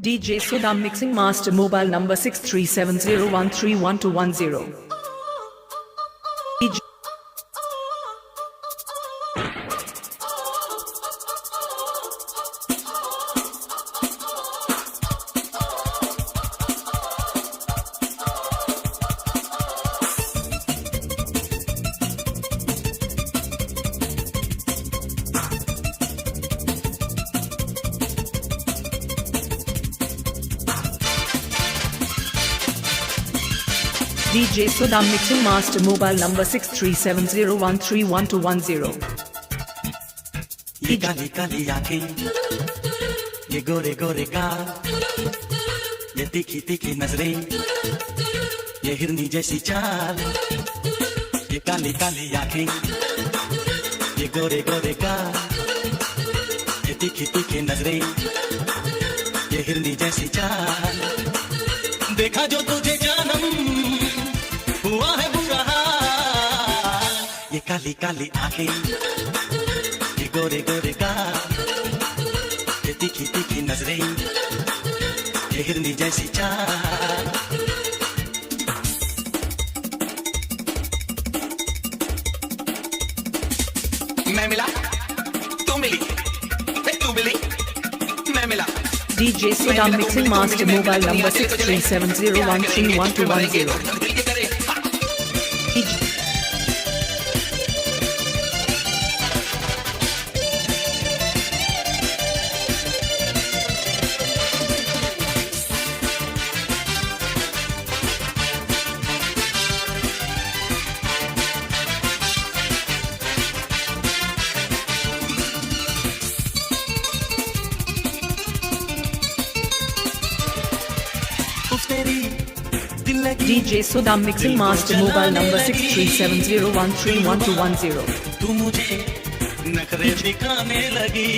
DJ Sudha Mixing Master Mobile number 6370131210. DJ DJ Sudha Mixing Master Mobile number 6370131210. ये काली काली आंखें, ये गोरे गोरे गाल, ये तीखी तीखी नजरें, ये हिरनी जैसी चाल। ये काली काली आंखें, ये गोरे गोरे गाल, ये तीखी तीखी नजरें, ये हिरनी जैसी चाल। देखा जो तुझे जानम हुआ है बुरा हाल। ये काली काली आंखें, ये गोरे गोरे गाल, ये तीखी तीखी नजरें, ये हिरनी जैसी चाल। मैं मिला, तू मिली, तू मिली, मैं मिला। DJ Sudha Mixing Master Mobile number 6370131210. DJ DJ Sudha Mixing Master Mobile number 6370131210. तू मुझे नखरे दिखाने लगी।